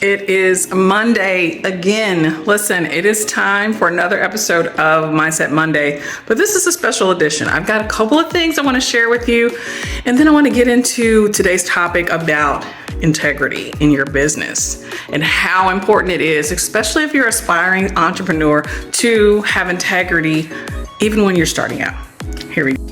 It is Monday again. Listen, it is time for another episode of Mindset Monday, but this is a special edition. I've got a couple of things I want to share with you, and then I want to get into today's topic about integrity in your business and how important it is, especially if you're an aspiring entrepreneur, to have integrity even when you're starting out. Here we go.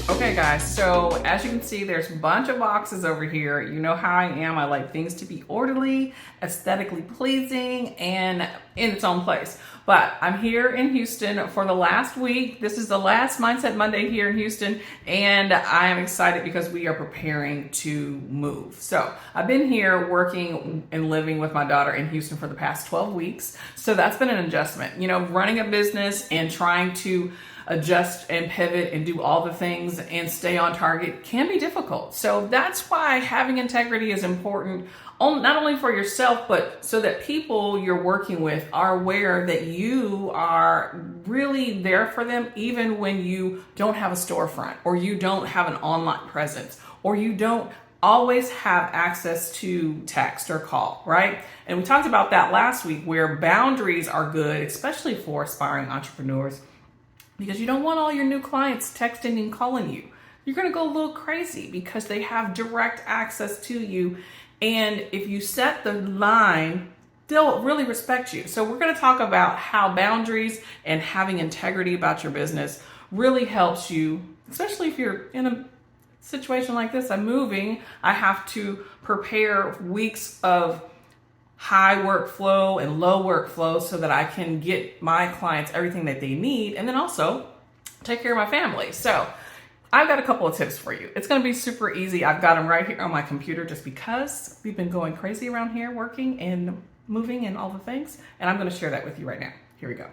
Okay guys, so as you can see, there's a bunch of boxes over here. You know how I am. I like things to be orderly, aesthetically pleasing, and in its own place. But I'm here in Houston for the last week. This is the last Mindset Monday here in Houston, and I am excited because we are preparing to move. So I've been here working and living with my daughter in Houston for the past 12 weeks. So that's been an adjustment. You know, running a business and trying to adjust and pivot and do all the things and stay on target can be difficult. So that's why having integrity is important, not only for yourself, but so that people you're working with are aware that you are really there for them, even when you don't have a storefront, or you don't have an online presence, or you don't always have access to text or call, right? And we talked about that last week, where boundaries are good, especially for aspiring entrepreneurs, because you don't want all your new clients texting and calling you. You're going to go a little crazy because they have direct access to you. And if you set the line, they'll really respect you. So we're going to talk about how boundaries and having integrity about your business really helps you, especially if you're in a situation like this. I'm moving. I have to prepare weeks of high workflow and low workflow so that I can get my clients everything that they need, and then also take care of my family. So I've got a couple of tips for you. It's going to be super easy. I've got them right here on my computer just because we've been going crazy around here working and moving and all the things, and I'm going to share that with you right now. Here we go.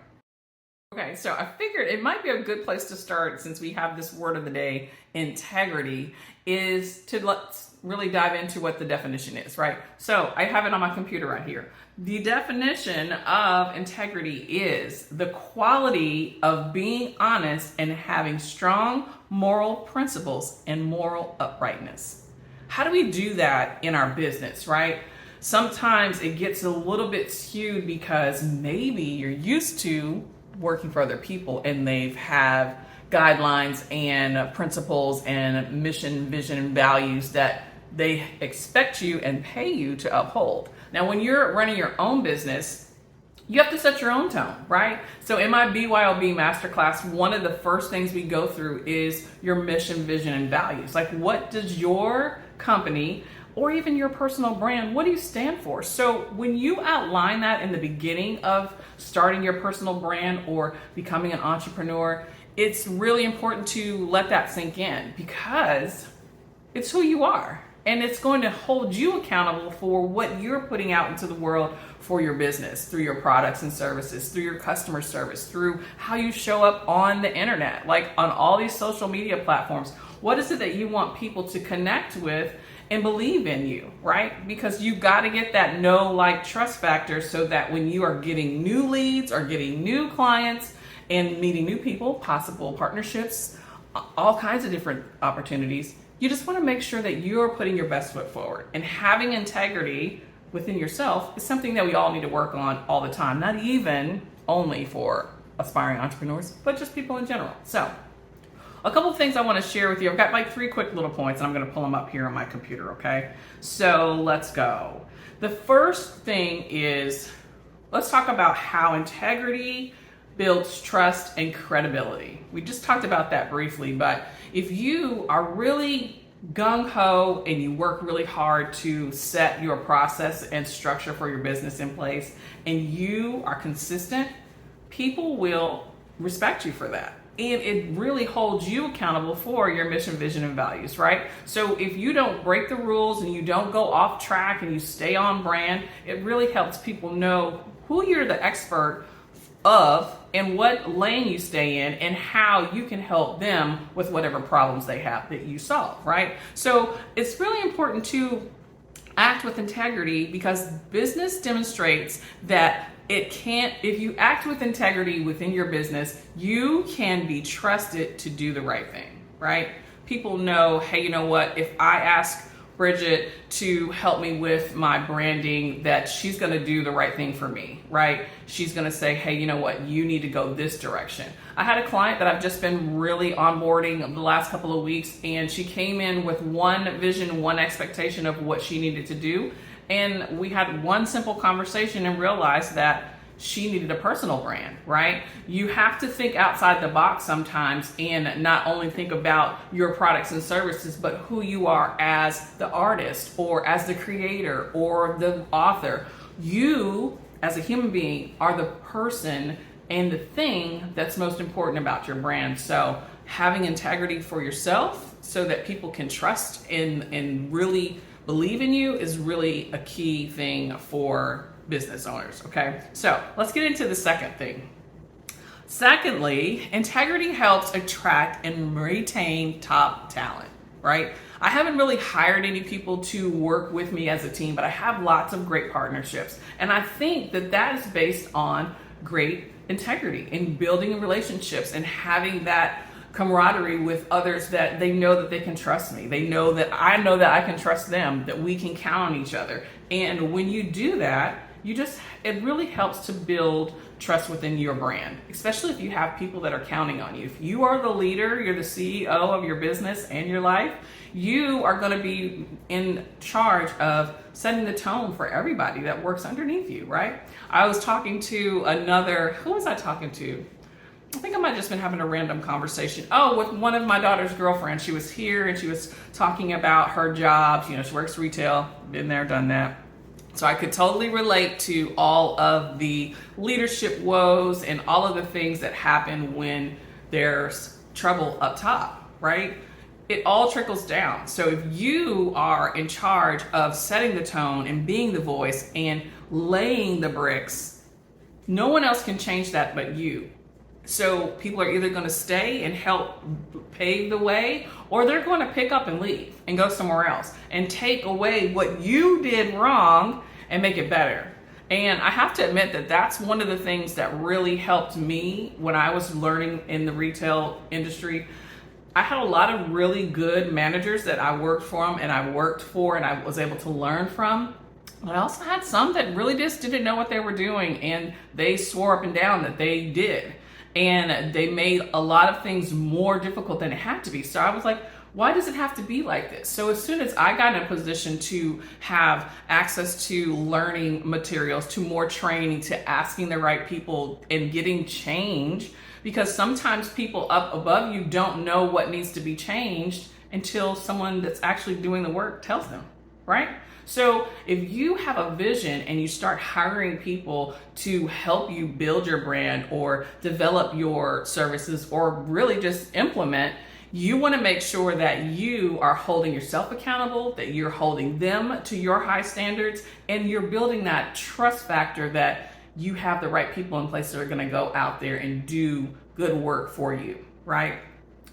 Okay, so I figured it might be a good place to start, since we have this word of the day, integrity, is to let's really dive into what the definition is, right? So I have it on my computer right here. The definition of integrity is the quality of being honest and having strong moral principles and moral uprightness. How do we do that in our business, right? Sometimes it gets a little bit skewed because maybe you're used to working for other people and they have guidelines and principles and mission, vision, and values that they expect you and pay you to uphold. Now, when you're running your own business, you have to set your own tone, right? So in my BYOB Masterclass, one of the first things we go through is your mission, vision, and values. Like, what does your company or even your personal brand, what do you stand for? So when you outline that in the beginning of starting your personal brand or becoming an entrepreneur, it's really important to let that sink in, because it's who you are. And it's going to hold you accountable for what you're putting out into the world for your business, through your products and services, through your customer service, through how you show up on the internet, like on all these social media platforms. What is it that you want people to connect with and believe in you, right? Because you got to get that know, like, trust factor, so that when you are getting new leads or getting new clients and meeting new people, possible partnerships, all kinds of different opportunities, you just want to make sure that you're putting your best foot forward. And having integrity within yourself is something that we all need to work on all the time, not even only for aspiring entrepreneurs, but just people in general. So a couple of things I want to share with you. I've got like 3 quick little points, and I'm going to pull them up here on my computer, okay? So let's go. The first thing is, let's talk about how integrity builds trust and credibility. We just talked about that briefly, but if you are really gung-ho and you work really hard to set your process and structure for your business in place, and you are consistent, people will respect you for that. And it really holds you accountable for your mission, vision, and values, right? So if you don't break the rules and you don't go off track and you stay on brand, it really helps people know who you're the expert of and what lane you stay in and how you can help them with whatever problems they have that you solve, right? So it's really important to act with integrity, because business demonstrates that it can't, if you act with integrity within your business, you can be trusted to do the right thing, right? people know, hey, you know what, if I ask Bridget to help me with my branding, that she's going to do the right thing for me, right? She's going to say, hey, you know what, you need to go this direction. I had a client that I've just been really onboarding the last couple of weeks, and she came in with one vision, one expectation of what she needed to do. And we had one simple conversation and realized that she needed a personal brand, right? You have to think outside the box sometimes and not only think about your products and services, but who you are as the artist or as the creator or the author. You, as a human being, are the person and the thing that's most important about your brand. So having integrity for yourself so that people can trust and really believe in you is really a key thing for business owners, okay? So let's get into the second thing. Secondly, integrity helps attract and retain top talent, right? I haven't really hired any people to work with me as a team, but I have lots of great partnerships. And I think that that is based on great integrity and building relationships and having that camaraderie with others, that they know that they can trust me. They know that I can trust them, that we can count on each other. And when you do that, it really helps to build trust within your brand, especially if you have people that are counting on you. If you are the leader, you're the CEO of your business and your life, you are going to be in charge of setting the tone for everybody that works underneath you, right? I was talking to who was I talking to? I think I might have just been having a random conversation. Oh, with one of my daughter's girlfriends. She was here and she was talking about her job. You know, she works retail, been there, done that. So I could totally relate to all of the leadership woes and all of the things that happen when there's trouble up top, right? It all trickles down. So if you are in charge of setting the tone and being the voice and laying the bricks, no one else can change that but you. So people are either going to stay and help pave the way, or they're going to pick up and leave and go somewhere else and take away what you did wrong and make it better. And I have to admit that that's one of the things that really helped me when I was learning in the retail industry. I had a lot of really good managers that I worked for and I was able to learn from. But I also had some that really just didn't know what they were doing, and they swore up and down that they did. And they made a lot of things more difficult than it had to be. So I was like, why does it have to be like this? So as soon as I got in a position to have access to learning materials, to more training, to asking the right people and getting change, because sometimes people up above you don't know what needs to be changed until someone that's actually doing the work tells them, right? So if you have a vision and you start hiring people to help you build your brand or develop your services or really just implement, you want to make sure that you are holding yourself accountable, that you're holding them to your high standards, and you're building that trust factor that you have the right people in place that are going to go out there and do good work for you, right?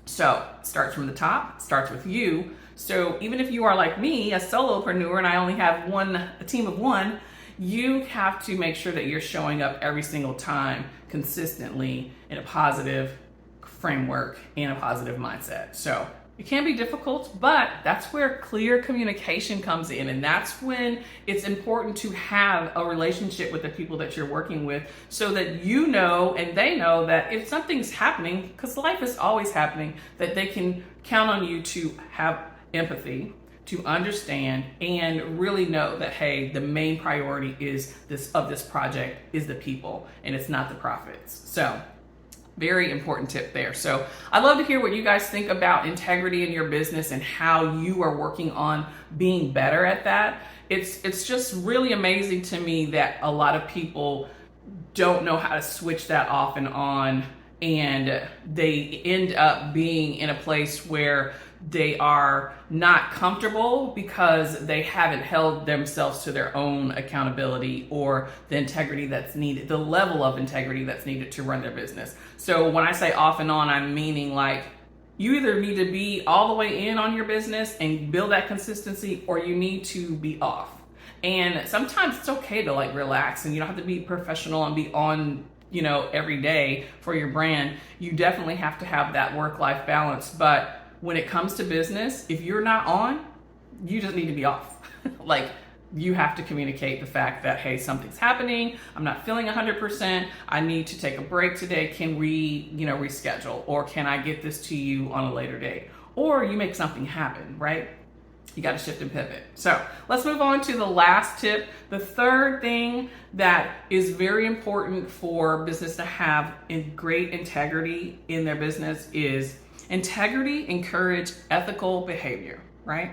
So it starts from the top, it starts with you. So even if you are like me, a solopreneur, and I only have a team of one, you have to make sure that you're showing up every single time consistently in a positive framework and a positive mindset. So it can be difficult, but that's where clear communication comes in. And that's when it's important to have a relationship with the people that you're working with so that you know and they know that if something's happening, because life is always happening, that they can count on you to have empathy, to understand, and really know that, hey, the main priority is this project is the people and it's not the profits. So very important tip there. So I'd love to hear what you guys think about integrity in your business and how you are working on being better at that. It's just really amazing to me that a lot of people don't know how to switch that off and on, and they end up being in a place where they are not comfortable because they haven't held themselves to their own accountability or the integrity that's needed, the level of integrity that's needed to run their business. So when I say off and on, I'm meaning like you either need to be all the way in on your business and build that consistency, or you need to be off. And sometimes it's okay to like relax, and you don't have to be professional and be on, every day for your brand. You definitely have to have that work-life balance, but when it comes to business, if you're not on, you just need to be off. Like, you have to communicate the fact that, hey, something's happening. I'm not feeling 100%. I need to take a break today. Can we, reschedule? Or can I get this to you on a later date? Or you make something happen, right? You got to shift and pivot. So let's move on to the last tip. The third thing that is very important for business to have in great integrity in their business is integrity encourage ethical behavior, right?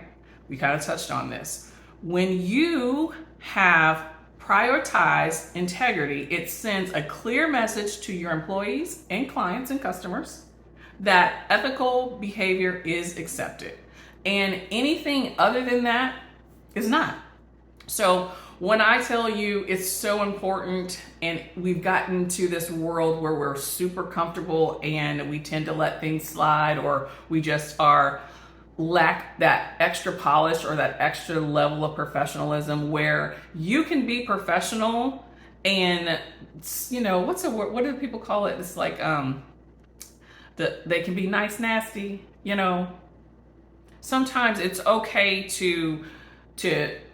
We kind of touched on this. When you have prioritized integrity, it sends a clear message to your employees and clients and customers that ethical behavior is accepted. And anything other than that is not. So when I tell you it's so important, and we've gotten to this world where we're super comfortable and we tend to let things slide, or we just lack that extra polish or that extra level of professionalism where you can be professional and, what do people call it? It's like, they can be nice, nasty, Sometimes it's okay to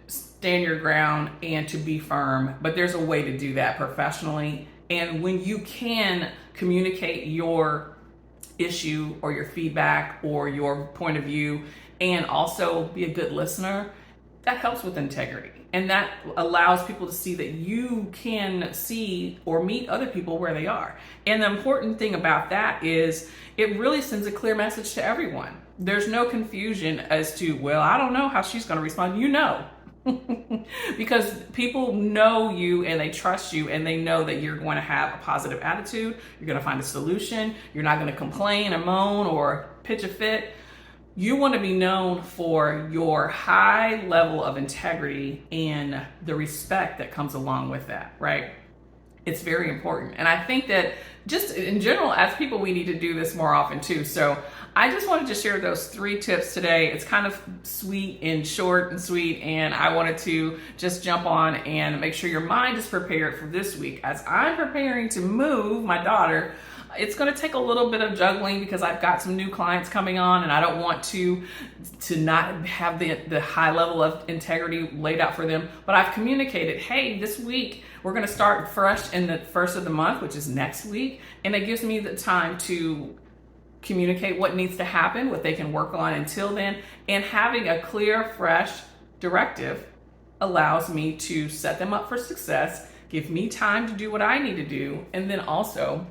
stand your ground and to be firm, but there's a way to do that professionally. And when you can communicate your issue or your feedback or your point of view and also be a good listener, that helps with integrity. And that allows people to see that you can see or meet other people where they are. And the important thing about that is it really sends a clear message to everyone. There's no confusion as to, well, I don't know how she's going to respond. Because people know you and they trust you and they know that you're going to have a positive attitude. You're going to find a solution. You're not going to complain or moan or pitch a fit. You want to be known for your high level of integrity and the respect that comes along with that, right? It's very important. And I think that just in general, as people, we need to do this more often too. So I just wanted to share those 3 tips today. It's kind of sweet and short and sweet. And I wanted to just jump on and make sure your mind is prepared for this week. As I'm preparing to move my daughter, it's going to take a little bit of juggling because I've got some new clients coming on and I don't want to not have the high level of integrity laid out for them. But I've communicated, hey, this week we're going to start fresh in the first of the month, which is next week. And it gives me the time to communicate what needs to happen, what they can work on until then. And having a clear, fresh directive allows me to set them up for success, give me time to do what I need to do, and then also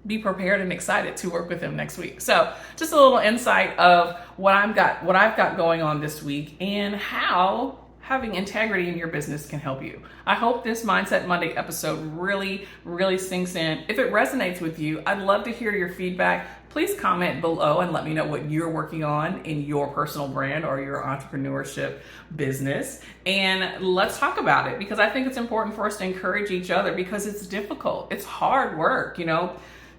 be prepared and excited to work with them next week. So just a little insight of what I've got going on this week and how having integrity in your business can help you. I hope this Mindset Monday episode really, really sinks in. If it resonates with you, I'd love to hear your feedback. Please comment below and let me know what you're working on in your personal brand or your entrepreneurship business. And let's talk about it, because I think it's important for us to encourage each other, because it's difficult. It's hard work,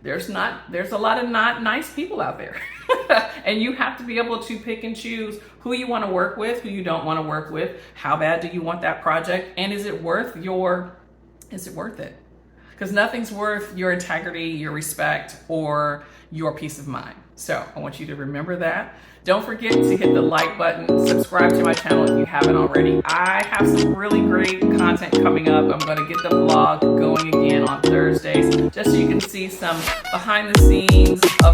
There's a lot of not nice people out there. And you have to be able to pick and choose who you want to work with, who you don't want to work with. How bad do you want that project? And is it worth it? Because nothing's worth your integrity, your respect, or your peace of mind. So I want you to remember that. Don't forget to hit the like button, subscribe to my channel if you haven't already. I have some really great content coming up. I'm going to get the vlog going again on Thursdays, just so you can see some behind the scenes of